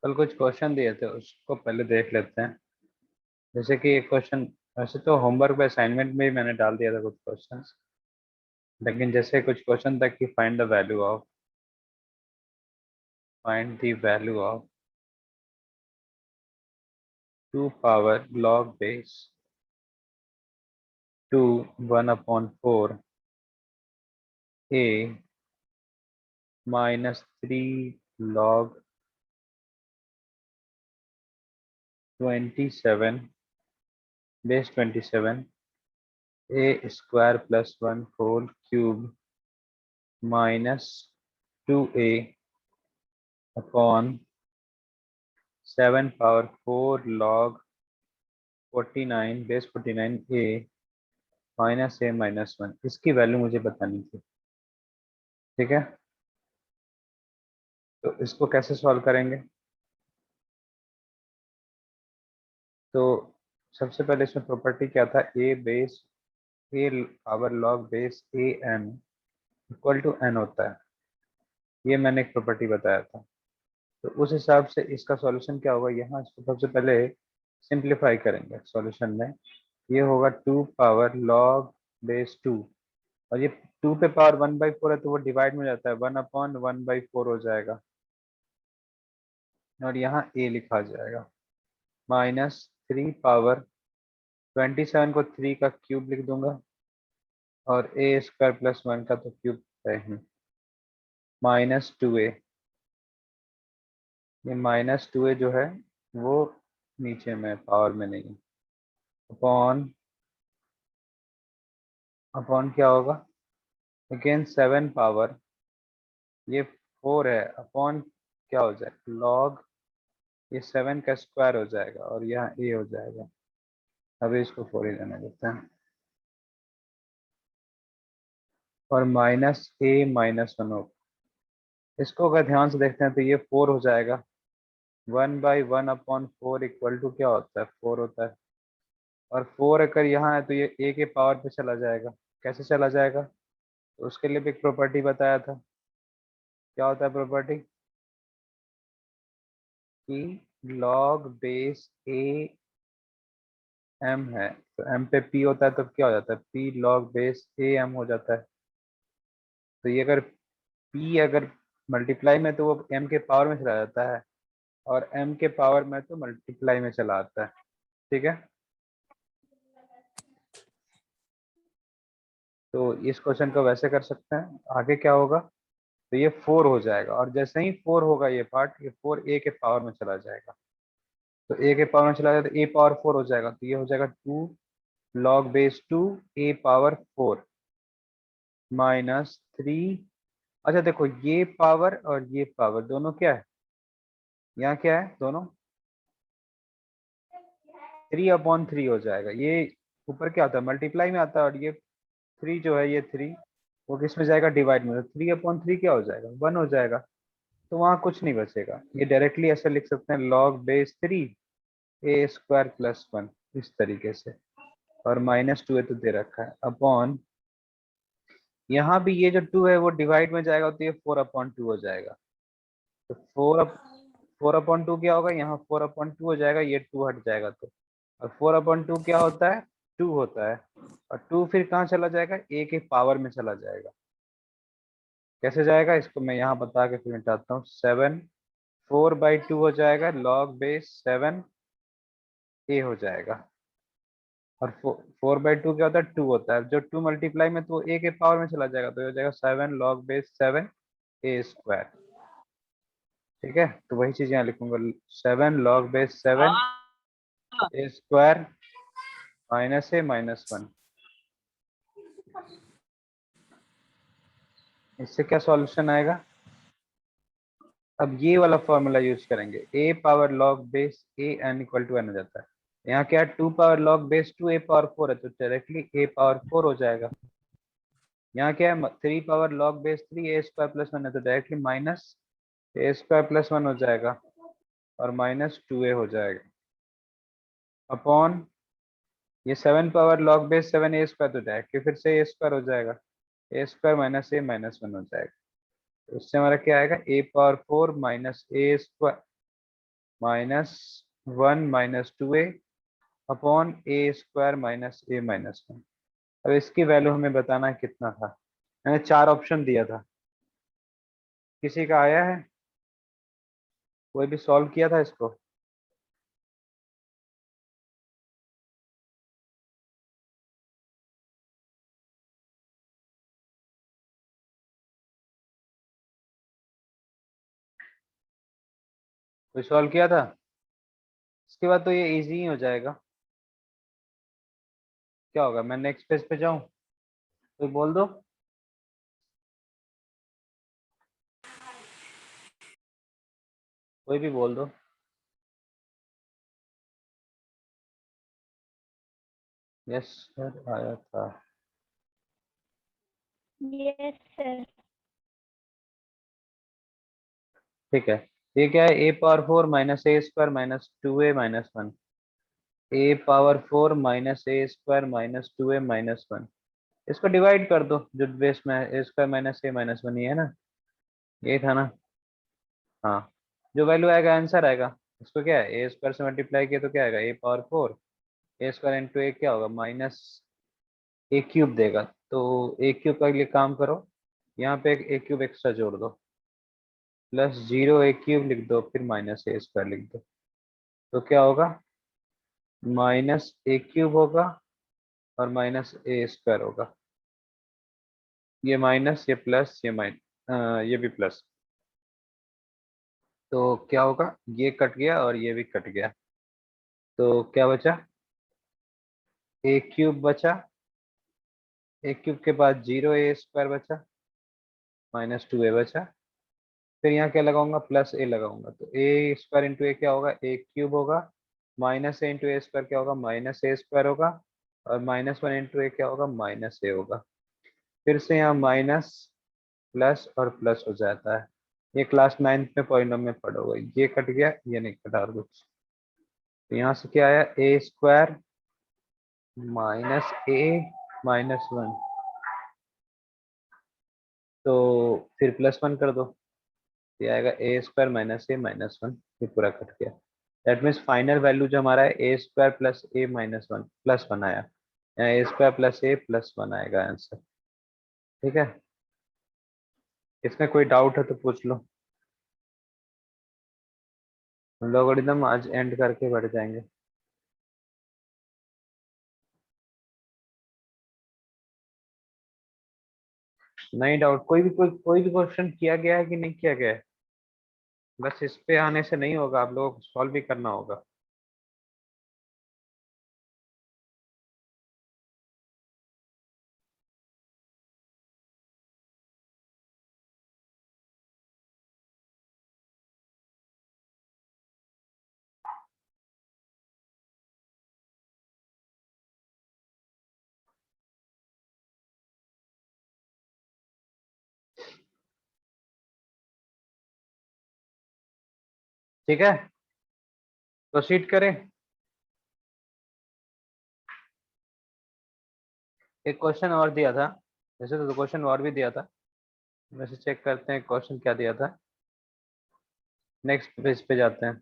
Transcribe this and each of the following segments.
कल कुछ क्वेश्चन दिए थे, उसको पहले देख लेते हैं। जैसे कि एक क्वेश्चन, वैसे तो होमवर्क पे असाइनमेंट में ही मैंने डाल दिया था कुछ क्वेश्चंस, लेकिन जैसे कुछ क्वेश्चन तक कि find the value of 2 power log base 2 1/4 a minus 3 log 27 base 27 a square plus 1 whole cube minus 2a upon 7 power 4 log 49 base 49 a minus A minus 1, इसकी वैल्यू मुझे बतानी थी। ठीक है, तो इसको कैसे सॉल्व करेंगे? तो सबसे पहले इसमें प्रॉपर्टी क्या था, A power log base A N equal to N होता है। ये मैंने एक प्रॉपर्टी बताया था। तो उस हिसाब से इसका सॉल्यूशन क्या होगा, यहाँ इसको सबसे पहले सिंप्लीफाई करेंगे सॉल्यूशन में। ये होगा 2 पावर लॉग बेस 2, और ये 2 पे पावर 1/4 है तो वो डिवाइड में जाता है, 1/1/4 हो जाएगा, और यहाँ ए लिखा जाएगा माइनस 3 पावर 27 को 3 का क्यूब लिख दूंगा, और ए स्क्वायर प्लस 1 का तो क्यूब है ही, माइनस 2a। ये माइनस 2a जो है वो नीचे में पावर में नहीं है, अपॉन अपॉन क्या होगा, अगेन 7 पावर, ये 4 है, अपॉन क्या हो जाएगा, लॉग ये 7 का स्क्वायर हो जाएगा, और यहाँ ए हो जाएगा। अभी इसको 4 ही रहने देते हैं, और माइनस ए माइनस 1 होगा। इसको अगर ध्यान से देखते हैं तो ये 4 हो जाएगा, 1/1/4 इक्वल टू क्या होता है, 4 होता है। और 4 अगर यहाँ है तो ये ए के पावर पे चला जाएगा। कैसे चला जाएगा, तो उसके लिए भी एक प्रॉपर्टी बताया था। क्या होता है प्रॉपर्टी, कि लॉग बेस ए एम है, तो एम पे पी होता है, तो क्या हो जाता है, p log base a m हो जाता है। तो ये अगर पी अगर मल्टीप्लाई में तो वो एम के पावर में चला जाता है, और एम के पावर में तो मल्टीप्लाई में चला आता है। ठीक है, तो इस क्वेश्चन को वैसे कर सकते हैं। आगे क्या होगा, तो ये 4 हो जाएगा, और जैसे ही 4 होगा ये पार्ट, ये 4 ए के पावर में चला जाएगा। तो ए के पावर में चला जाएगा तो ए पावर 4 हो जाएगा, तो ये हो जाएगा 2 log base 2 A power 4 minus 3। अच्छा देखो, ये पावर और ये पावर दोनों क्या है, यहाँ क्या है, दोनों 3/3 हो जाएगा। ये ऊपर क्या आता है, मल्टीप्लाई में आता है, और ये 3 जो है, ये 3 वो किस में जाएगा, डिवाइड में। 3/3 क्या हो जाएगा, 1 हो जाएगा। तो वहाँ कुछ नहीं बचेगा, ये डायरेक्टली ऐसे लिख सकते हैं, लॉग बेस 3 ए स्क्वायर प्लस 1, इस तरीके से। और माइनस 2 है तो दे रखा है, अपॉन यहाँ भी ये जो 2 है वो डिवाइड में जाएगा, तो ये 4/2 हो जाएगा। तो 4/2 क्या होगा, यहाँ 4/2 हो जाएगा, ये 2 हट जाएगा तो। और 4/2 क्या होता है, 2 होता है। और 2 फिर कहाँ चला जाएगा, ए के पावर में चला जाएगा। कैसे जाएगा, इसको मैं यहाँ बता के फिर मिटाता हूँ। 7 4/2 हो जाएगा, लॉग बेस 7 ए हो जाएगा। और 4/2 क्या होता है, 2 होता है। जो 2 मल्टीप्लाई में तो ए के पावर में चला जाएगा, तो ये हो जाएगा 7 लॉग बेस 7 ए स्क्वायर। ठीक है, तो वही चीज यहाँ लिखूंगा, 7 log base 7 A square minus A minus 1। इससे क्या सॉल्यूशन आएगा, अब ये वाला फॉर्मूला यूज करेंगे, A power log base A N equal to N हो जाता है। यहाँ क्या है, 2 power log base 2 A power 4 है, तो डायरेक्टली ए पावर 4 हो जाएगा। यहाँ क्या है, 3 पावर लॉग बेस 3 ए स्क्वायर प्लस 1 है, तो directly minus A square plus 1 हो जाएगा, और माइनस 2a हो जाएगा, अपॉन ये 7 power log base 7 A square, तो डायरेक्टली फिर से ए स्क्वायर हो जाएगा, A square minus A minus 1 हो जाएगा। तो उससे हमारा क्या आएगा, A power 4 minus A square -1 - 2a upon a² - a-1। अब इसकी वैल्यू हमें बताना है कितना था। मैंने 4 ऑप्शन दिया था, किसी का आया है? कोई भी सॉल्व किया था इसको? कोई सॉल्व किया था? इसके बाद तो ये इजी ही हो जाएगा। क्या होगा, मैं नेक्स्ट पेज पे जाऊं? कोई बोल दो। कोई भी बोल दो। यस सर आया था। Yes sir. ठीक है, ये क्या है? a⁴ - a² - 2a - 1। a⁴ - a² - 2a - 1। इसको डिवाइड कर दो, जो बेस में है a² - a-1 ये है ना, ये था ना। हाँ, जो वैल्यू आएगा आंसर आएगा। इसको क्या है, a² से मल्टीप्लाई किया तो क्या आएगा, a⁴ a² इंटू ए क्या होगा, -a³ देगा। तो a³ का लिए काम करो, यहाँ पे एक a³ एक्स्ट्रा जोड़ दो, +0 a³ लिख दो, फिर -a² लिख दो। तो क्या होगा, -a³ होगा और -a² होगा। ये माइनस, ये प्लस, ये भी प्लस। तो क्या होगा, ये कट गया और ये भी कट गया। तो क्या बचा, a³ बचा, a³ के बाद 0 a² बचा, -2a बचा। फिर यहाँ क्या लगाऊंगा, +a लगाऊंगा। तो a² इंटू ए क्या होगा, a³ होगा, -a इंटू a² क्या होगा, -a² होगा, और -1 इंटू ए क्या होगा, -a होगा। फिर से यहाँ माइनस, प्लस और प्लस हो जाता है। ये क्लास 9th में पॉइंट में पढ़ोगे। ये कट गया, ये नहीं कटा और कुछ। तो यहाँ से क्या आया, a² -a - 1। तो फिर +1 कर दो, ये आएगा a² - a - 1। ये पूरा कट गया। दैट मीन्स फाइनल वैल्यू जो हमारा है a² + a - 1 +1 आया। यहाँ a² + a +1 आएगा आंसर। ठीक है, इसमें कोई डाउट है तो पूछ लो। लॉगरिदम आज एंड करके बढ़ जाएंगे। नहीं डाउट, कोई भी क्वेश्चन किया गया है कि नहीं किया गया है? बस इस पे आने से नहीं होगा, आप लोगों को सॉल्व भी करना होगा। ठीक है, प्रोसीड करें। एक क्वेश्चन और दिया था, वैसे तो क्वेश्चन और भी दिया था, वैसे चेक करते हैं क्वेश्चन क्या दिया था। नेक्स्ट पेज पे जाते हैं।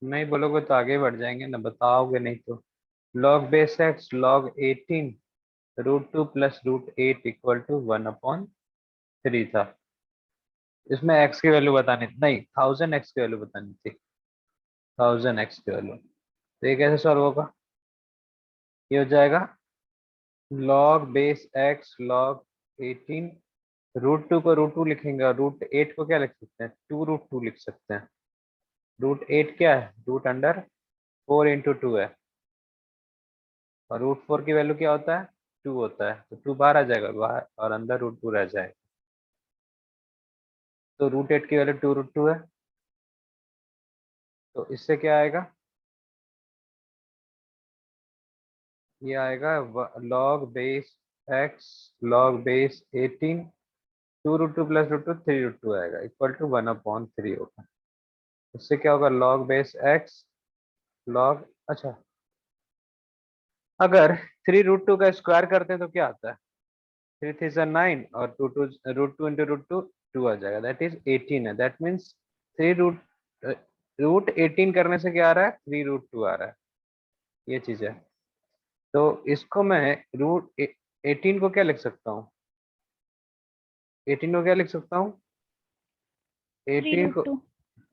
नहीं बोलोगे तो आगे बढ़ जाएंगे ना, बताओगे नहीं तो। log⁻x log 18 √2 + √8 = 1/3 था। इसमें x की वैल्यू बतानी थी, नहीं 1000x की वैल्यू बतानी थी, 1000x की वैल्यू। तो ये कैसे सॉल्व होगा, ये हो जाएगा log⁻x log 18, √2 को √2 लिखेंगे और √8 को क्या लिख सकते हैं, 2√2 लिख सकते हैं। √8 क्या है, √4 × 2 है, और √4 की वैल्यू क्या होता है, 2 होता है। तो 2 बाहर आ जाएगा, बाहर, और अंदर √2 रह जाएगा। तो √8 की वैल्यू 2√2 है। तो इससे क्या आएगा, ये आएगा log⁻x log 18, 2√2 + √2 3√2 आएगा, = 1/3 होगा। इससे क्या होगा, log⁻x log, अच्छा, अगर 3√2 का स्क्वायर करते हैं तो क्या आता है, 3 3 9 और 2 2 √2 × √2 टू आ जाएगा, दैट इज 18 है, दैट मीन्स 3√18 करने से क्या आ रहा है, 3√2 आ रहा है, ये चीज है। तो इसको मैं √18 को क्या लिख सकता हूँ, 18 को क्या लिख सकता हूँ, थ्री 18 रूट को टू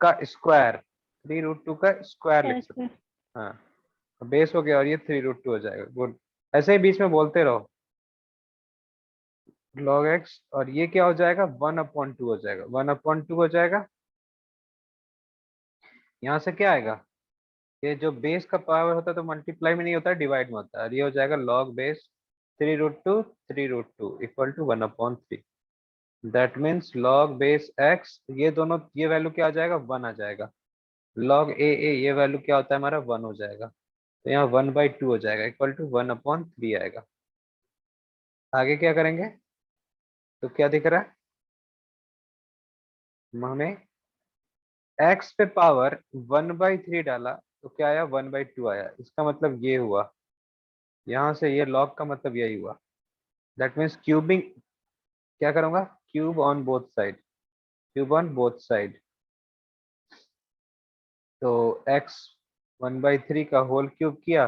का स्क्वायर, 3√2 का स्क्वायर लिख सकते स्क्वायर। हैं। हाँ, बेस हो गया और ये 3√2 हो जाएगा, गुड। ऐसे ही बीच में बोलते रहो, log x, और ये क्या हो जाएगा, 1/2 हो जाएगा, 1/2 हो जाएगा। यहाँ से क्या आएगा, ये जो बेस का पावर होता है तो मल्टीप्लाई में नहीं होता है, डिवाइड में होता है, और ये हो जाएगा log base 3√2 equal to 1/3। That means log base x, ये दोनों, ये वैल्यू क्या आ जाएगा, 1 आ जाएगा। log a ये वैल्यू क्या होता है हमारा, 1 हो जाएगा, तो यहाँ 1/2 हो जाएगा, इक्वल टू 1/3 आएगा। आगे क्या करेंगे, तो क्या दिख रहा है हमें, x पे पावर 1/3 डाला तो क्या आया, 1/2 आया, इसका मतलब ये हुआ, यहाँ से ये log का मतलब यही हुआ। दैट मीन्स क्यूबिंग, क्या करूंगा, cube on both side, cube on both side. तो x 1/3 का होल क्यूब किया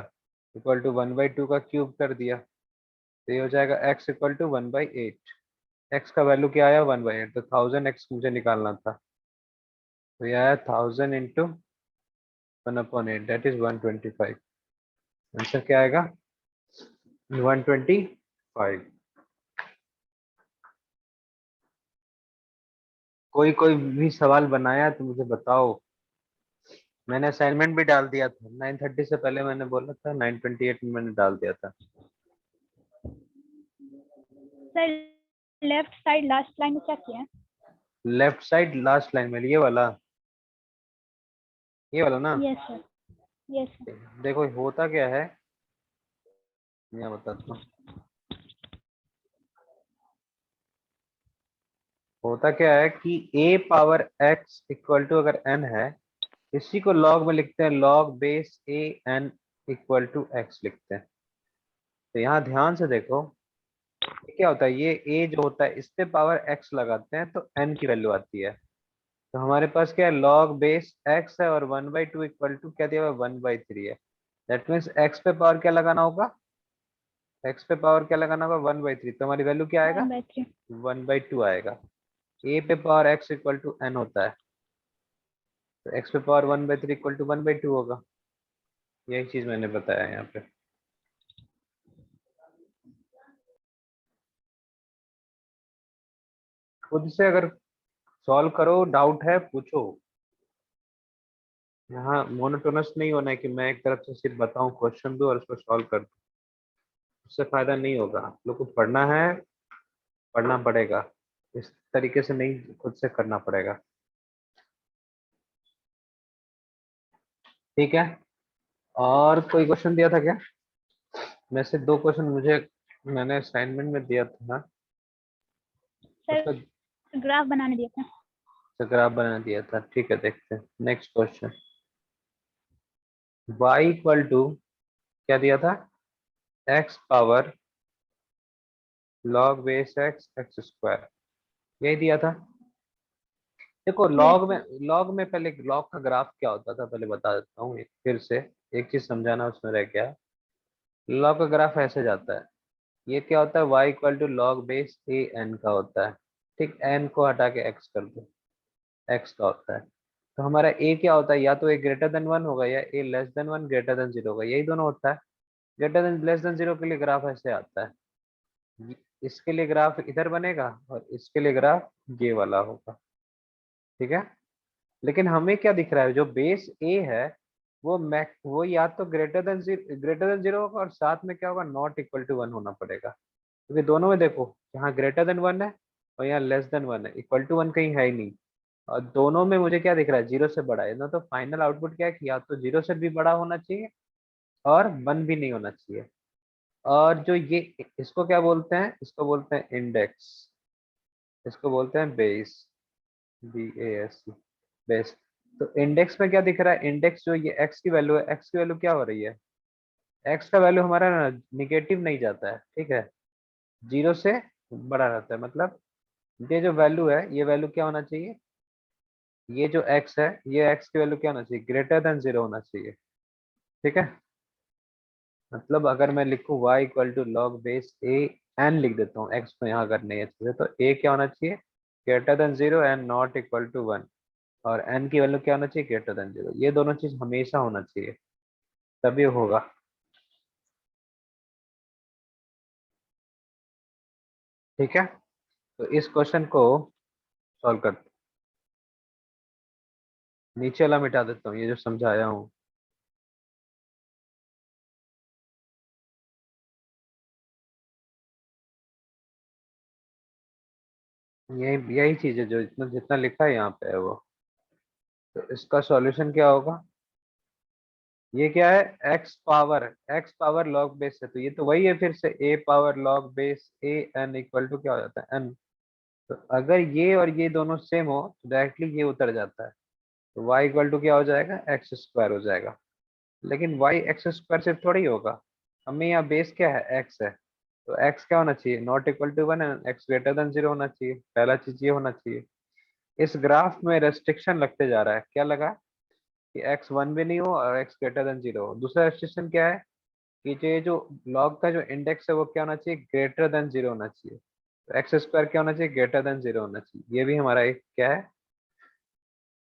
इक्वल टू 1/2 का क्यूब कर दिया, तो ये हो जाएगा x इक्वल टू 1/8। x का वैल्यू क्या आया, 1/8, तो 1000x मुझे निकालना था, तो ये आया 1000 इंटू 1/8, दैट इज 125। आंसर क्या आएगा, 125। कोई कोई भी सवाल बनाया तो मुझे बताओ, मैंने असाइनमेंट भी डाल दिया था, 9:30 से पहले मैंने बोला था, 9:28 में मैंने डाल दिया था। Sir left side last line में क्या किया है? लेफ्ट साइड लास्ट लाइन में, ये वाला ना, यस सर, यस सर। देखो होता क्या है, मैं बताता हूँ। होता क्या है कि a power x equal to अगर n है, इसी को log में लिखते हैं, log base a n equal to x लिखते हैं। तो यहाँ ध्यान से देखो, ये क्या होता है, ये a जो होता है इस पे पावर x लगाते हैं तो n की वैल्यू आती है। तो हमारे पास क्या है, log बेस x है और 1/2 इक्वल टू क्या दिया हुआ है, 1/3 है। दैट मीन्स x पे पावर क्या लगाना होगा, x पे पावर क्या लगाना होगा, 1/3, तो हमारी वैल्यू क्या आएगा, 1/3। 1/2 आएगा। a पे power x equal to n होता है, तो x पे पावर 1/3 इक्वल टू 1/2 होगा। यही चीज मैंने बताया यहाँ पे। खुद से अगर सॉल्व करो, डाउट है पूछो, यहाँ मोनोटोनस नहीं होना है कि मैं एक तरफ से सिर्फ बताऊं, क्वेश्चन दूं और उसको सॉल्व कर दूं, उससे फायदा नहीं होगा। आप लोग को पढ़ना है, पढ़ना पड़ेगा, इस तरीके से नहीं, खुद से करना पड़ेगा, ठीक है। और कोई क्वेश्चन दिया था क्या, में से 2 क्वेश्चन मुझे, मैंने असाइनमेंट में दिया था सर उसका, ग्राफ बनाने दिया था। ग्राफ बना दिया था, ठीक है, देखते हैं next question. y equal to क्या दिया था, x power log base x square, यही दिया था। देखो यस लॉग में, सर। पहले लॉग का ग्राफ क्या होता था पहले बता देता हूँ, फिर से एक चीज समझाना उसमें रह गया। लॉग का ग्राफ ऐसे जाता है, ये क्या होता है, y equal to log base A n का होता है, ठीक, n को हटा के x कर दो, x का होता है। तो हमारा a क्या होता है, या तो a ग्रेटर देन 1 होगा या a less than 1 greater than 0 होगा, यही दोनों होता है। ग्रेटर देन लेस देन 0 के लिए ग्राफ ऐसे आता है, इसके लिए ग्राफ इधर बनेगा और इसके लिए ग्राफ ये वाला होगा, ठीक है। लेकिन हमें क्या दिख रहा है, जो बेस ए है वो वो या तो ग्रेटर देन 0 होगा, और साथ में क्या होगा, नॉट इक्वल टू 1 होना पड़ेगा, क्योंकि दोनों में देखो, यहाँ ग्रेटर देन 1 है और यहाँ लेस देन 1 है, इक्वल टू 1 कहीं है ही नहीं। और दोनों में मुझे क्या दिख रहा है, 0 से बड़ा है ना, तो फाइनल आउटपुट क्या है कि या तो 0 से भी बड़ा होना चाहिए और 1 भी नहीं होना चाहिए। और जो ये, इसको क्या बोलते हैं, इसको बोलते हैं इंडेक्स, इसको बोलते हैं बेस, BAS, बेस। तो इंडेक्स में क्या दिख रहा है, इंडेक्स जो ये x की वैल्यू है, x की वैल्यू क्या हो रही है, x का वैल्यू हमारा निगेटिव नहीं जाता है, ठीक है, 0 से बड़ा रहता है, मतलब ये जो वैल्यू है, ये वैल्यू क्या होना चाहिए, ये जो x है, ये x की वैल्यू क्या होना चाहिए, ग्रेटर देन 0 होना चाहिए। ठीक है, मतलब अगर मैं लिखूं y equal to log base A n लिख देता हूँ, x को यहाँ करने अच्छे से, तो a क्या होना चाहिए, greater than 0 and not equal to 1, और n की वैल्यू क्या होना चाहिए, ग्रेटर देन 0। ये दोनों चीज हमेशा होना चाहिए, तभी होगा। ठीक है, तो इस क्वेश्चन को सॉल्व करते हैं। नीचे वाला मिटा देता हूँ, ये जो समझाया हूँ। यही यही चीज है, जो इतना जितना लिखा है यहाँ पे है वो। तो इसका सॉल्यूशन क्या होगा, ये क्या है, एक्स पावर लॉग बेस है, तो ये तो वही है फिर से, A power log base A N equal to क्या हो जाता है, एन। तो अगर ये और ये दोनों सेम हो तो डायरेक्टली ये उतर जाता है, तो वाई इक्वल टू क्या हो जाएगा, एक्स स्क्वायर हो जाएगा। लेकिन वाई एक्स स्क्वायर से थोड़ी होगा, हमें यहाँ बेस क्या है, एक्स है, तो एक्स क्या होना चाहिए, not equal to 1 and x greater than 0 होना चाहिए, पहला चीज ये होना चाहिए। इस ग्राफ में रेस्ट्रिक्शन लगते जा रहा है, क्या लगा, कि एक्स 1 भी नहीं हो और एक्स ग्रेटर देन 0 हो। दूसरा रेस्ट्रिक्शन क्या है, कि जो लॉग का जो इंडेक्स है वो क्या होना चाहिए, ग्रेटर देन 0 होना चाहिए। तो एक्स स्क्वायर क्या होना चाहिए, ग्रेटर देन 0 होना चाहिए। ये भी हमारा एक क्या है,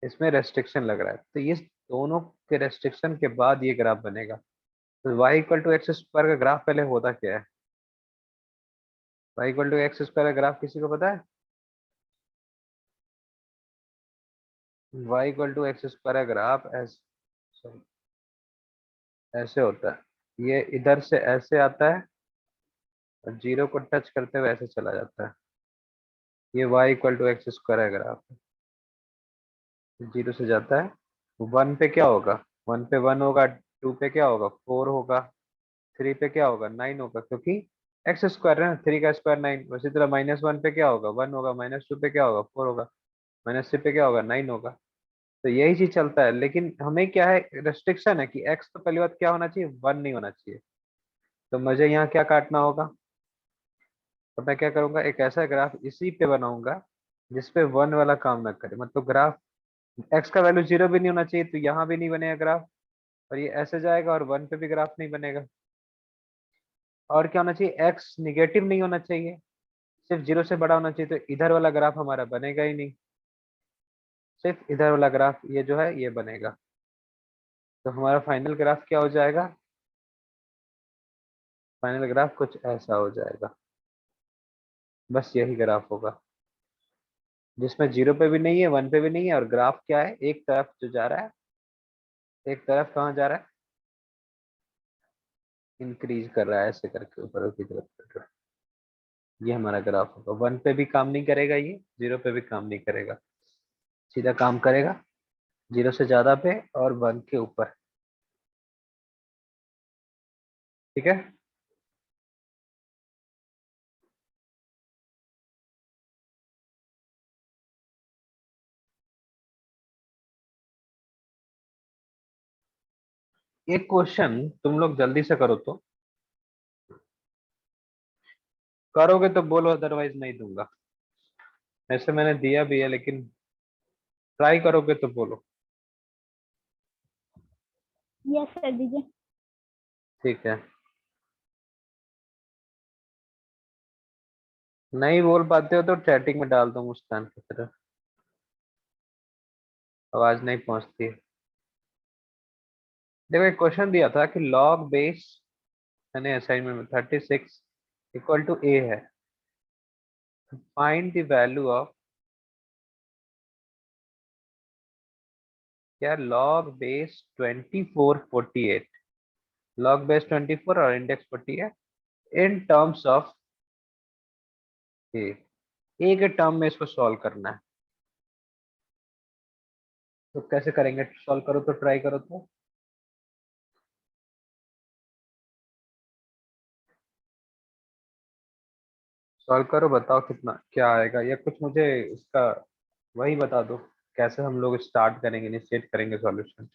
इसमें रेस्ट्रिक्शन लग रहा है। तो ये दोनों के रेस्ट्रिक्शन के बाद ये ग्राफ बनेगा। तो y equal to x square का ग्राफ पहले होता क्या है, y equal to x square का ग्राफ किसी को पता है, y equal to x square का ग्राफ ऐसे होता है, ये इधर से ऐसे आता है और जीरो को टच करते हुए ऐसे चला जाता है। ये y equal to x square है ग्राफ, जीरो से जाता है, वन पे क्या होगा, वन पे वन होगा, टू पे क्या होगा, फोर होगा, थ्री पे क्या होगा, नाइन होगा, क्योंकि एक्स स्क्वायर है ना, थ्री का स्क्वायर नाइन। उसी तरह माइनस वन पे क्या होगा, वन होगा, माइनस टू पे क्या होगा, फोर होगा, माइनस थ्री पे क्या होगा, नाइन होगा। तो यही चीज चलता है, लेकिन हमें क्या है, रेस्ट्रिक्शन है कि एक्स तो पहली बात क्या होना चाहिए, वन नहीं होना चाहिए। तो मुझे यहाँ क्या काटना होगा, तो मैं क्या करूंगा, एक ऐसा ग्राफ इसी पे बनाऊंगा जिसपे वन वाला काम ना करे, मतलब ग्राफ एक्स का वैल्यू जीरो भी नहीं होना चाहिए, तो यहाँ भी नहीं बनेगा ग्राफ, और ये ऐसे जाएगा और वन पे भी ग्राफ नहीं बनेगा। और क्या होना चाहिए, एक्स निगेटिव नहीं होना चाहिए, सिर्फ जीरो से बड़ा होना चाहिए, तो इधर वाला ग्राफ हमारा बनेगा ही नहीं, सिर्फ इधर वाला ग्राफ ये जो है ये बनेगा। तो हमारा फाइनल ग्राफ क्या हो जाएगा, फाइनल ग्राफ कुछ ऐसा हो जाएगा, बस यही ग्राफ होगा, जिसमें जीरो पे भी नहीं है, वन पे भी नहीं है, और ग्राफ क्या है, एक तरफ जो जा रहा है, एक तरफ कहाँ जा रहा है, इंक्रीज कर रहा है, ऐसे करके ऊपर की तरफ कर रहा है। ये हमारा ग्राफ होगा, वन पे भी काम नहीं करेगा, ये जीरो पे भी काम नहीं करेगा, सीधा काम करेगा जीरो से ज्यादा पे और वन के ऊपर। ठीक है, एक क्वेश्चन तुम लोग जल्दी से करो, तो करोगे तो बोलो, अदरवाइज नहीं दूंगा। ऐसे मैंने दिया भी है, लेकिन ट्राई करोगे तो बोलो। यस सर दीजिए। ठीक है, नहीं बोल पाते हो तो चैटिंग में डाल दो मुस्कान की तरह, आवाज नहीं पहुंचती। देखो एक क्वेश्चन दिया था कि लॉग बेस, यानी असाइनमेंट में 36 इक्वल टू ए है, फाइंड द वैल्यू ऑफ, क्या, लॉग बेस 2448, लॉग बेस 24 और इंडेक्स 40 है, इन टर्म्स ऑफ ए, ए के टर्म में इसको सॉल्व करना है। तो कैसे करेंगे, सॉल्व करो तो, ट्राई करो तो, सॉल्व करो, बताओ कितना क्या आएगा, या कुछ मुझे इसका वही बता दो, कैसे हम लोग स्टार्ट करेंगे, इनिशिएट करेंगे सॉल्यूशन।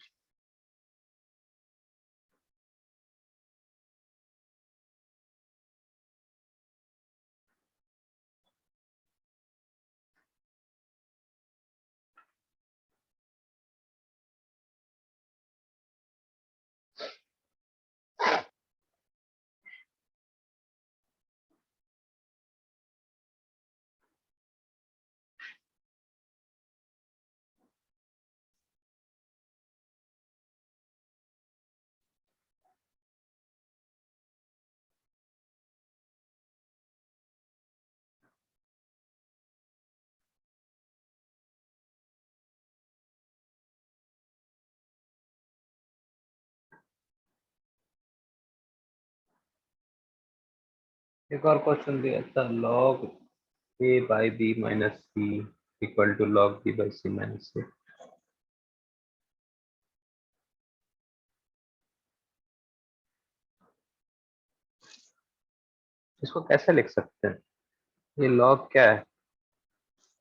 एक और क्वेश्चन दिया था, log a by b minus c equal to log b by c minus a। इसको कैसे लिख सकते हैं? ये log क्या है?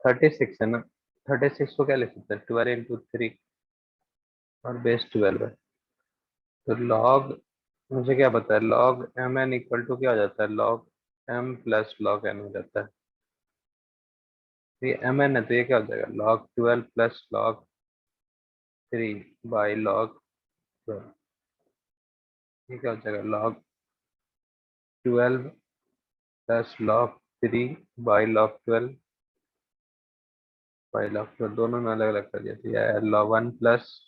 36 है ना। 36 को क्या लिख सकते हैं? 12 इंटू 3 और बेस 12 है। तो log, मुझे क्या पता है, log mn इक्वल टू क्या हो जाता है? log m plus log n हो जाता है। तो ये mn है, तो ये क्या हो जाएगा? log 12 plus log 3 by log 12। ये क्या हो जाएगा? log 12 plus log 3 by log 12 by log 12, दोनों में अलग अलग कर दिया। तो यह है log 1 plus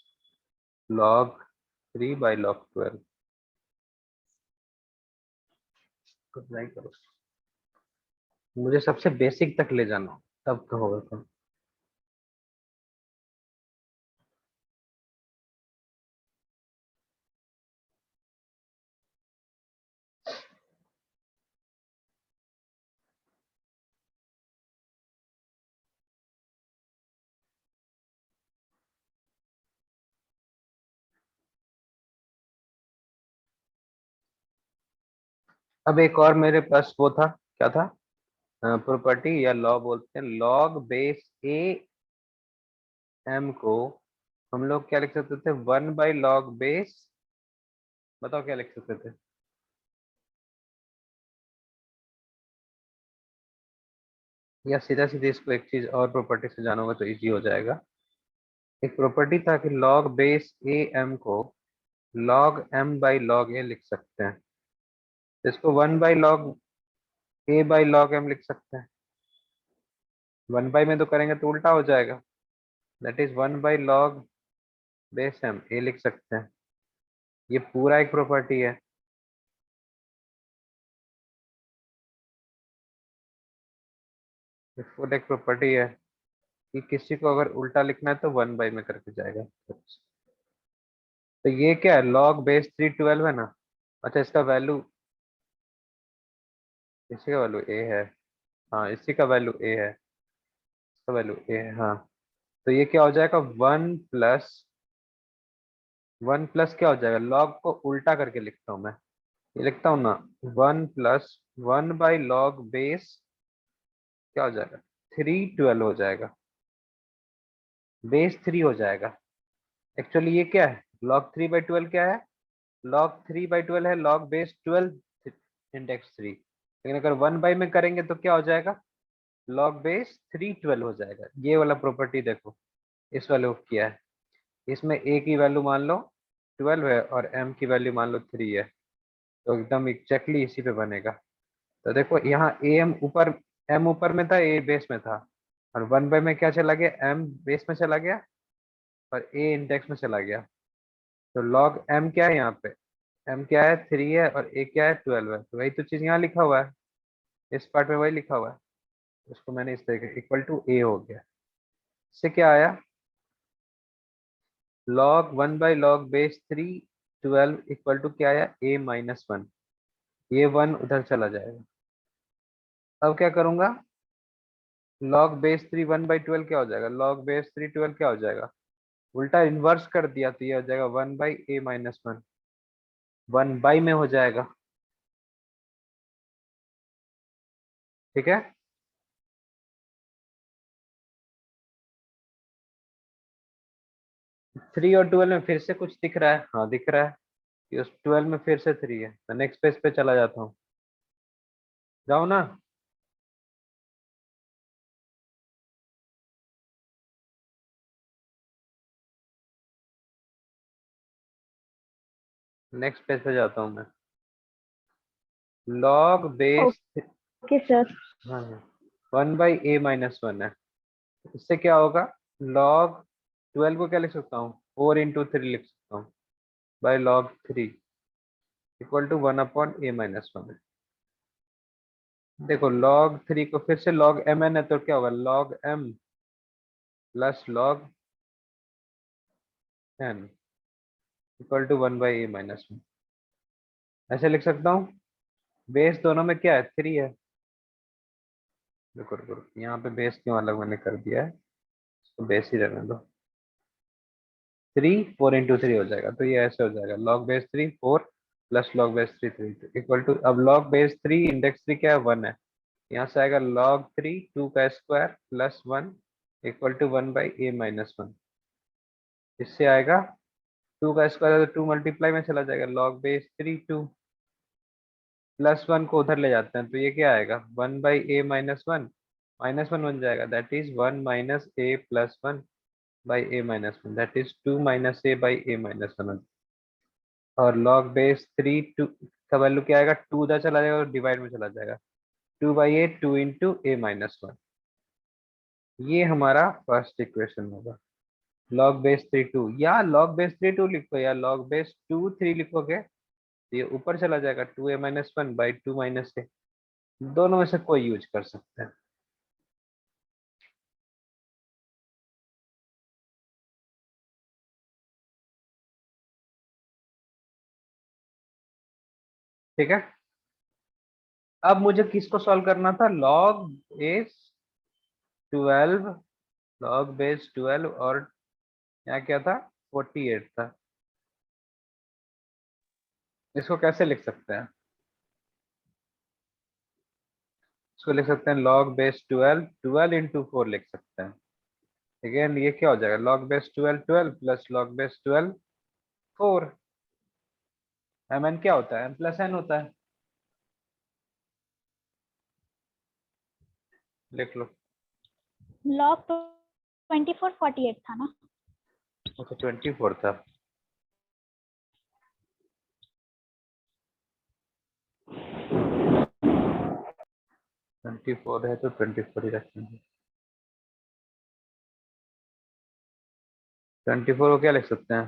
log 3 by log 12। कुछ नहीं करो, मुझे सबसे बेसिक तक ले जाना, तब तो होगा काम। अब एक और मेरे पास वो था, क्या था? प्रॉपर्टी या लॉ बोलते हैं। लॉग बेस ए एम को हम लोग क्या लिख सकते थे? 1/log बेस, बताओ क्या लिख सकते थे? या सीधा सीधे इसको एक चीज और प्रॉपर्टी से जानोगे तो इजी हो जाएगा। एक प्रॉपर्टी था कि log बेस ए एम को log m बाई log ए लिख सकते हैं। इसको 1/log A by log m लिख सकते हैं। 1 में तो करेंगे तो उल्टा हो जाएगा, that is 1/log base m ए लिख सकते हैं। ये पूरा एक प्रॉपर्टी है। ये फुल एक प्रॉपर्टी है कि किसी को अगर उल्टा लिखना है तो 1 में करके जाएगा। तो ये क्या है? log बेस 3 12 है ना। अच्छा, इसका वैल्यू, इसी का वैल्यू ए है। हाँ, इसी का वैल्यू ए है, इसका वैल्यू ए है। हाँ, तो ये क्या हो जाएगा? 1 प्लस क्या हो जाएगा? log को उल्टा करके लिखता हूँ मैं, ये लिखता हूँ ना, 1 प्लस 1/log बेस क्या हो जाएगा? 3 12 हो जाएगा, बेस 3 हो जाएगा। एक्चुअली ये क्या है? log 3/12 क्या है? log 3/12 है log बेस 12 इंडेक्स 3। लेकिन अगर 1 में करेंगे तो क्या हो जाएगा? log बेस 3 12 हो जाएगा। ये वाला प्रॉपर्टी देखो, इस वाले को किया है। इसमें a की वैल्यू मान लो 12 है और m की वैल्यू मान लो 3 है, तो एकदम एग्जैक्टली इसी पे बनेगा। तो देखो यहाँ am ऊपर, m ऊपर में था, a बेस में था, और 1 में क्या चला गया? m बेस में चला गया और a इंडेक्स में चला गया। तो log m क्या है यहाँ पे? m क्या है? 3 है और a क्या है? 12 है। तो वही तो चीज यहाँ लिखा हुआ है, इस पार्ट में वही लिखा हुआ है। उसको मैंने इस तरीके इक्वल टू a हो गया। इससे क्या आया? log 1/log base 3 12 equal to क्या आया? a-1। ये 1 उधर चला जाएगा। अब क्या करूंगा? log बेस 3 1/12 क्या हो जाएगा? log बेस 3 12 क्या हो जाएगा? उल्टा इन्वर्स कर दिया तो ये हो जाएगा 1/a-1, 1 में हो जाएगा। ठीक है। 3 और 12 में फिर से कुछ दिख रहा है? हाँ, दिख रहा है कि उस 12 में फिर से 3 है। मैं नेक्स्ट पेज पे चला जाता हूँ, जाओ ना। नेक्स्ट पेज पे जाता हूँ मैं। log base, okay sir. हाँ, 1/a-1 है। इससे क्या होगा? log 12 को क्या लिख सकता हूँ? 4 × 3 लिख सकता हूँ, by log 3 equal to 1/a-1 है। देखो log 3 को फिर से log mn है तो क्या होगा? log m plus log n equal to 1/a-1, ऐसे लिख सकता हूँ। बेस दोनों में क्या है, 3 है। रुको रुको रुको, यहाँ पे बेस क्यों अलग मैंने कर दिया है, इसको बेस ही रहने दो। 3 4 × 3 हो जाएगा, तो ये ऐसे हो जाएगा log base 3 4 plus log base 3 3 equal to, अब log बेस 3 इंडेक्स 3 क्या है, 1 है। यहाँ से आएगा log 3 2 का square plus 1 equal to 1/a-1। इससे आएगा 2 का स्क्वायर है तो 2 मल्टीप्लाई में चला जाएगा, log बेस 3 2 प्लस 1 को उधर ले जाते हैं तो ये क्या आएगा, 1/a-1 -1 बन जाएगा, that is 1 minus A plus 1 by a-1, that is 2 minus A by a-1। और log बेस 3 2 का वैल्यू क्या आएगा, 2 उधर चला जाएगा और डिवाइड में चला जाएगा, 2/a 2 इंटू a-1। ये हमारा फर्स्ट इक्वेशन होगा। log बेस 3 2 या log बेस 3 2 लिखो या log बेस 2 3 लिखोगे तो ये ऊपर चला जाएगा, 2a-1 बाई 2 माइनस ए। दोनों में से कोई यूज कर सकते हैं। ठीक है, अब मुझे किसको सॉल्व करना था, log बेस 12, log बेस 12 और यहाँ क्या था, 48 था। इसको कैसे लिख सकते हैं, इसको लिख सकते हैं log बेस 12 12 इंटू 4 लिख सकते हैं। अगेन ये क्या हो जाएगा, log base 12 12 plus log base 12 4। mn क्या होता है, m प्लस n होता है, लिख लो। log 24 48 था ना। अच्छा 24 था, ट्वेंटी फोर है तो 24 ही रखेंगे। 24 को क्या लिख सकते हैं,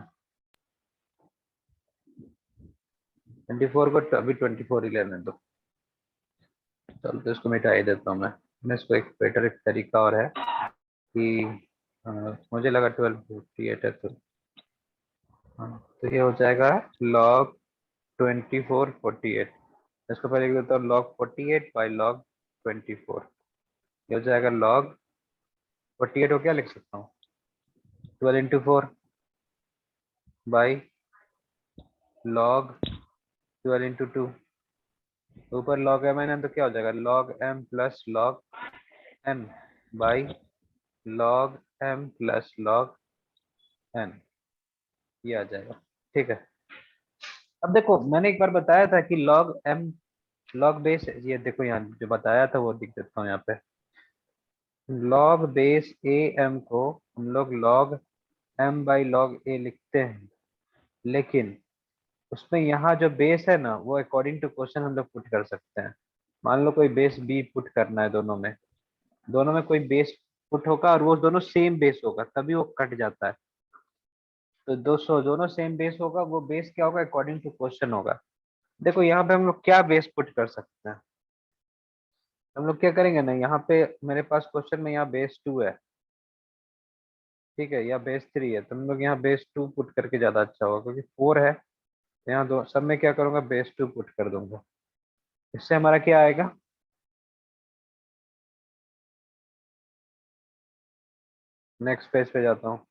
24 को अभी 24 ही लेने दो। चल तो इसको मिटा ही देता हूँ मैं इसको एक बेटर एक तरीका और है कि मुझे लगा 1258 है तो तो ये हो जाएगा log 24 48। इसको पहले लिख देता हूँ log 48 बाई log 24। ये हो जाएगा log 48 को क्या लिख सकता हूँ, 12 इंटू 4 बाई log 12 इंटू 2, ऊपर log m n तो क्या हो जाएगा, log m plus log n by log m plus log n, ये आ जाएगा। ठीक है, अब देखो मैंने एक बार बताया था कि log m log बेस, ये देखो यहाँ जो बताया था वो लिख देता हूँ यहाँ पे, log बेस a m को हम लोग log m by log a लिखते हैं, लेकिन उसमें यहाँ जो बेस है ना वो अकॉर्डिंग टू क्वेश्चन हम लोग पुट कर सकते हैं। मान लो कोई बेस b पुट करना है, दोनों में कोई बेस पुट होगा और वो दोनों सेम बेस होगा तभी वो कट जाता है। तो 200 दोनों सेम बेस होगा, वो बेस क्या होगा, अकॉर्डिंग टू क्वेश्चन होगा। देखो यहाँ पे हम लोग क्या बेस पुट कर सकते हैं, हम लोग क्या करेंगे ना, यहाँ पे मेरे पास क्वेश्चन में यहाँ बेस 2 है, ठीक है, या बेस 3 है, तो हम लोग यहाँ बेस 2 पुट करके ज्यादा अच्छा होगा, क्योंकि 4 है तो यहाँ दो सब में क्या करूंगा, बेस 2 पुट कर दूंगा। इससे हमारा क्या आएगा, नेक्स्ट पेज पे जाता हूँ।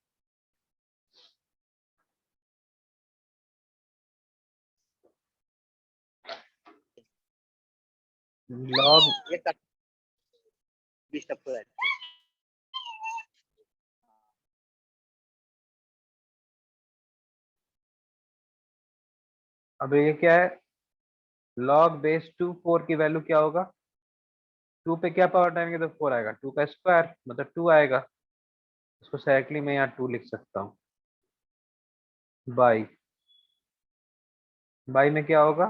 लॉग ये कर डिस्टर्ब कर अब ये क्या है, log बेस 2 4 की वैल्यू क्या होगा, 2 पे क्या पावर टाइम तो 4 आएगा, 2 का स्क्वायर मतलब 2 आएगा, इसको डायरेक्टली मैं यहाँ 2 लिख सकता हूँ। बाई बाई में क्या होगा,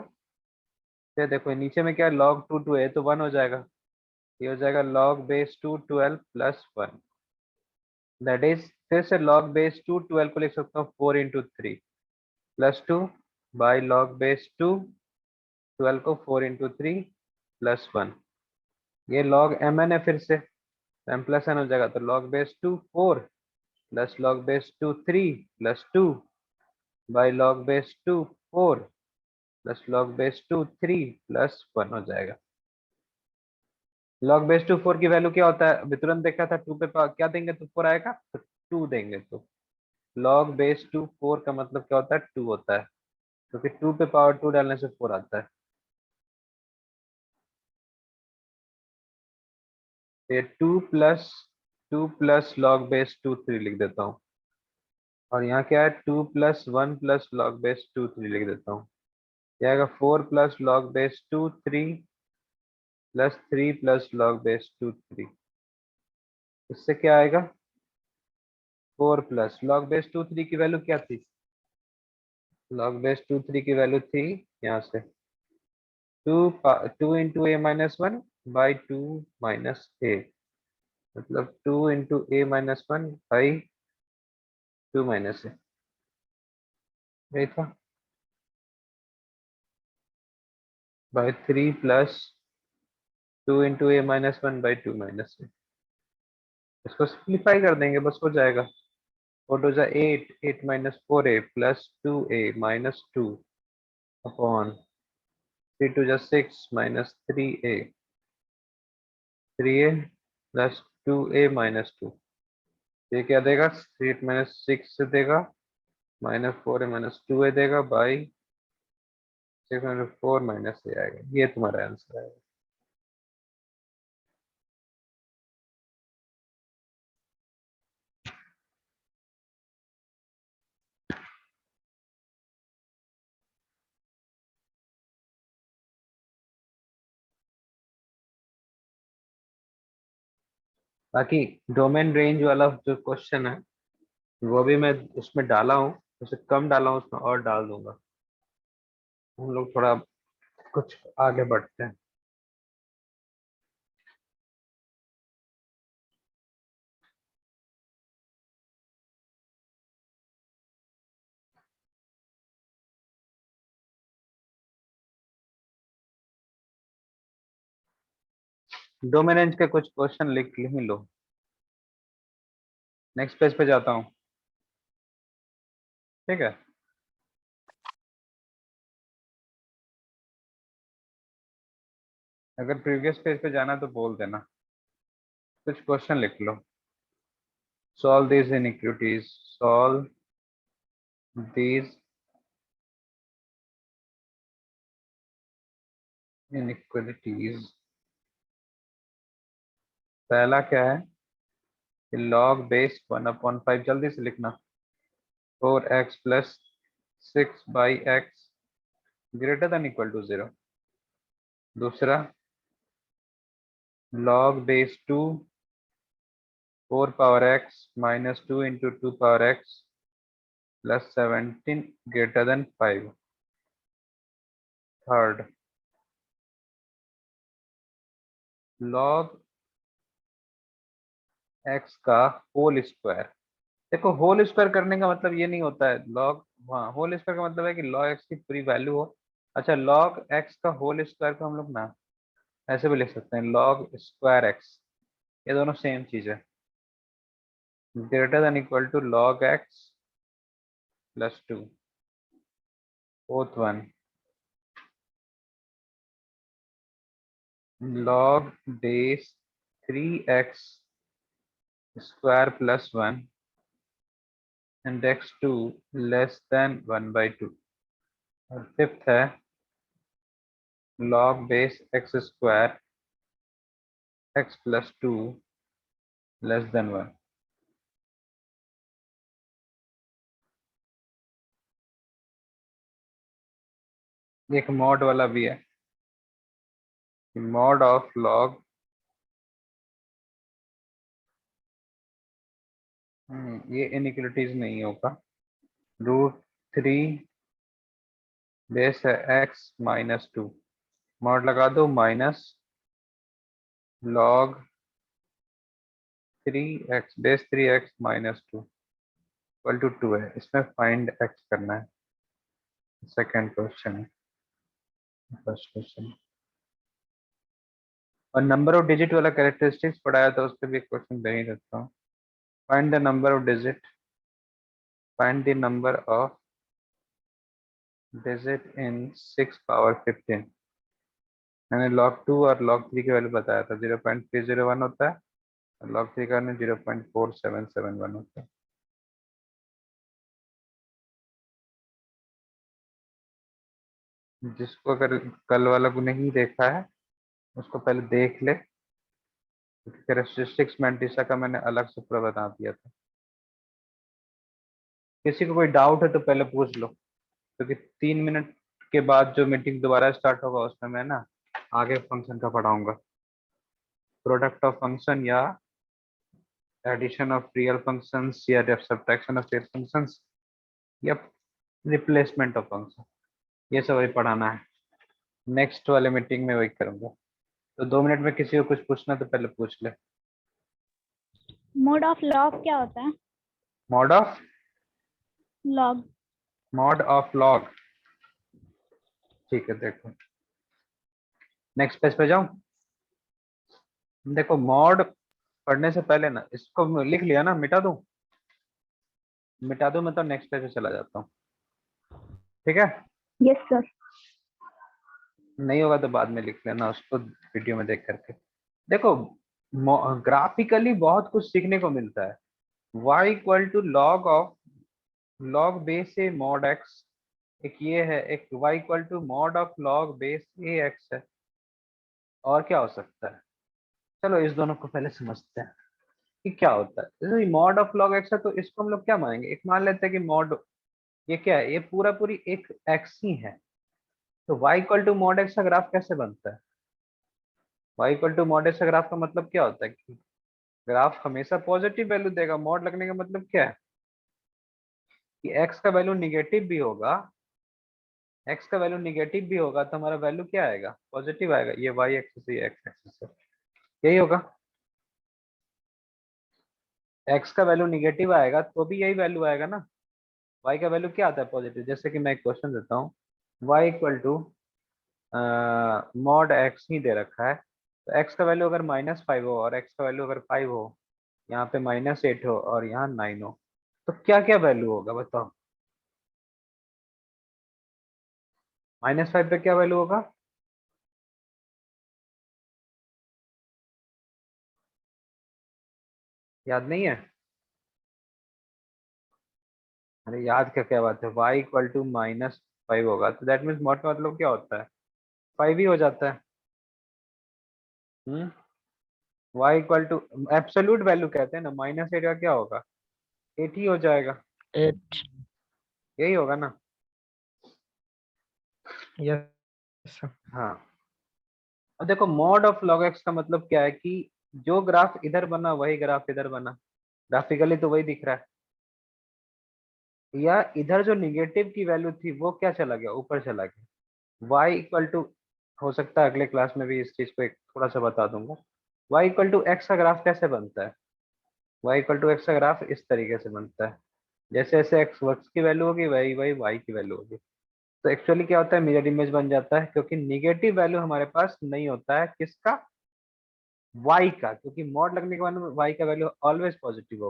ये देखो नीचे में क्या है, log 2 2 है तो 1 हो जाएगा, ये हो जाएगा log base 2 12 plus 1, that is फिर से log बेस 2 12 को लिख सकता हूँ 4 into 3 plus 2 by log base 2 12 को 4 इंटू 3 प्लस 1। ये log mn है, फिर से m प्लस n हो जाएगा, तो log base 2 4 plus log base 2 3 plus 2 by log base 2 4 plus log base two 3 plus 1 हो जाएगा। लॉग बेस टू 4 की वैल्यू क्या होता है, अभी तुरंत देखा था, 2 पे क्या देंगे तो 4 आएगा, तो 2 देंगे तो लॉग बेस टू 4 का मतलब क्या होता है, 2 होता है, क्योंकि 2 पे पावर 2 डालने से 4 आता है। ये 2 प्लस लॉग बेस टू 3 लिख देता हूँ, और यहाँ क्या है 2 plus 1 plus log base two 3 लिख देता हूँ। क्या आएगा 4 plus log base two 3 plus 3 plus log base two 3। इससे क्या आएगा 4 प्लस लॉग बेस टू 3 की वैल्यू क्या थी, लॉग बेस टू 3 की वैल्यू थी यहाँ से 2 into A minus 1 by 2 minus A, मतलब 2 into A minus 1 by 2 minus A, यही था, by 3 plus 2 into A minus 1 by 2 minus A. इसको सिंप्लीफाई कर देंगे, बस हो जाएगा, 4 टू जा 8, 8 minus 4a plus 2a minus 2 upon 3 two जा 6 minus 3a, 3a plus 2a minus 2। ये क्या देगा 8 माइनस 6 से देगा, माइनस 4a माइनस 2a देगा, बाई 6 माइनस 4 माइनस ए आएगा। ये तुम्हारा आंसर आएगा। बाकी डोमेन रेंज वाला जो क्वेश्चन है वो भी मैं उसमें डाला हूँ, उसे कम डाला हूँ, उसमें और डाल दूंगा। हम लोग थोड़ा कुछ आगे बढ़ते हैं। डोमेन रेंज के कुछ क्वेश्चन लिख ही लो। नेक्स्ट पेज पे जाता हूँ, ठीक है। अगर प्रीवियस पेज पे जाना तो बोल देना, कुछ क्वेश्चन लिख लो। Solve these inequalities, solve these inequalities. पहला क्या है, लॉग बेस 1/5, जल्दी से लिखना, 4x plus 6/x greater than equal to 0। दूसरा log base 2 4 power x minus 2 into 2 power x plus 17 greater than 5। Third log x का होल स्क्वायर। देखो whole square करने का मतलब ये नहीं होता है log, हाँ होल स्क्वायर का मतलब है कि log x की पूरी वैल्यू हो। अच्छा log x का होल स्क्वायर को हम लोग ना ऐसे भी लिख सकते हैं, log स्क्वायर x, ये दोनों सेम चीज है। Greater than equal to log x plus 2। Fourth one log base 3x square plus 1 and x2 less than 1/2। और फिफ्थ है log base x square x plus 2 less than 1। एक mod वाला भी है, मॉड ऑफ log, ये inequalities नहीं होगा, √3 base है x माइनस 2, मॉड लगा दो minus log 3x base 3x minus 2 equal to 2 है। इसमें फाइंड x करना है, सेकेंड क्वेश्चन है, फर्स्ट क्वेश्चन। और नंबर ऑफ डिजिट वाला कैरेक्टरिस्टिक्स पढ़ाया था, उस पर भी क्वेश्चन दे ही देता हूँ। Find the number of digit, find the number of digit in 6 power 15। मैंने log 2 और log 3 की वैल्यू बताया था, 0.301 होता है और log 3 का 0.4771 होता है। जिसको अगर कल वाला को नहीं देखा है उसको पहले देख ले, कैरेक्टरिस्टिक्स मैंटिसा का मैंने अलग से पूरा बता दिया था। किसी को कोई डाउट है तो पहले पूछ लो, क्योंकि 3 मिनट के बाद जो मीटिंग दोबारा स्टार्ट होगा उसमें मैं ना आगे फंक्शन का पढ़ाऊंगा, प्रोडक्ट ऑफ फंक्शन या एडिशन ऑफ रियल फंक्शंस या सब्ट्रैक्शन ऑफ रियल फंक्शंस या रिप्लेसमेंट ऑफ फंक्शन, ये सब वही पढ़ाना है। नेक्स्ट वाले मीटिंग में वही करूंगा। तो 2 मिनट में किसी को कुछ पूछना तो पहले पूछ ले। मोड ऑफ लॉग क्या होता है? Mod of log. Mod of log, ठीक है देखो नेक्स्ट पेज पे जाऊं। देखो मॉड पढ़ने से पहले ना इसको लिख लिया ना, मिटा दूं मैं तो नेक्स्ट पेज पे चला जाता हूँ, ठीक है? Yes sir. नहीं होगा तो बाद में लिख लेना उसको वीडियो में देख करके। देखो ग्राफिकली बहुत कुछ सीखने को मिलता है। y equal to log of log base a mod x, एक ये है, एक y equal to mod of log base a x है, और क्या हो सकता है? चलो इस दोनों को पहले समझते हैं कि क्या होता है। जैसे मॉड ऑफ लॉग x है तो इसको हम लोग क्या मानेंगे, एक मान लेते हैं कि मॉड ये क्या है, ये पूरा पूरी एक x ही है। तो y equal to mod x का ग्राफ कैसे बनता है? y equal to mod x का ग्राफ का मतलब क्या होता है कि ग्राफ हमेशा पॉजिटिव वैल्यू देगा। मॉड लगने का मतलब क्या है कि x का वैल्यू निगेटिव भी होगा, x का वैल्यू निगेटिव भी होगा तो हमारा वैल्यू क्या आएगा, पॉजिटिव आएगा। ये y एक्सिस है, ये x एक्सिस है, यही होगा। x का वैल्यू निगेटिव आएगा तो भी यही वैल्यू आएगा ना। y का वैल्यू क्या आता है, पॉजिटिव। जैसे कि मैं एक क्वेश्चन देता हूँ, y equal to mod x ही दे रखा है, तो x का वैल्यू अगर -5 हो और x का वैल्यू अगर 5 हो, यहाँ पे -8 हो और यहाँ 9 हो, तो क्या क्या वैल्यू होगा बताओ। -5 पे क्या वैल्यू होगा? याद नहीं है? अरे याद क्या बात है, y इक्वल टू -5 होगा तो दैट मीन्स मॉड का मतलब क्या होता है, 5 ही हो जाता है। Hmm y equal to absolute value कहते हैं ना, -8 का क्या होगा, 8 ही हो जाएगा, 8। यही होगा ना। Yes sir. हाँ, अब देखो मॉड ऑफ log x का मतलब क्या है कि जो ग्राफ इधर बना वही ग्राफ इधर बना, ग्राफिकली तो वही दिख रहा है, या इधर जो निगेटिव की वैल्यू थी वो क्या चला गया, ऊपर चला गया। y इक्वल टू, हो सकता है अगले क्लास में भी इस चीज को एक थोड़ा सा बता दूंगा। y इक्वल टू एक्स का ग्राफ कैसे बनता है, y इक्वल टू एक्स का ग्राफ इस तरीके से बनता है, जैसे जैसे x वर्क्स की वैल्यू होगी वही वही y की वैल्यू होगी। तो एक्चुअली क्या होता है, मिरर इमेज बन जाता है, क्योंकि निगेटिव वैल्यू हमारे पास नहीं होता है किसका, y का, क्योंकि मॉड लगने के बाद y का वैल्यू ऑलवेज पॉजिटिव होगा।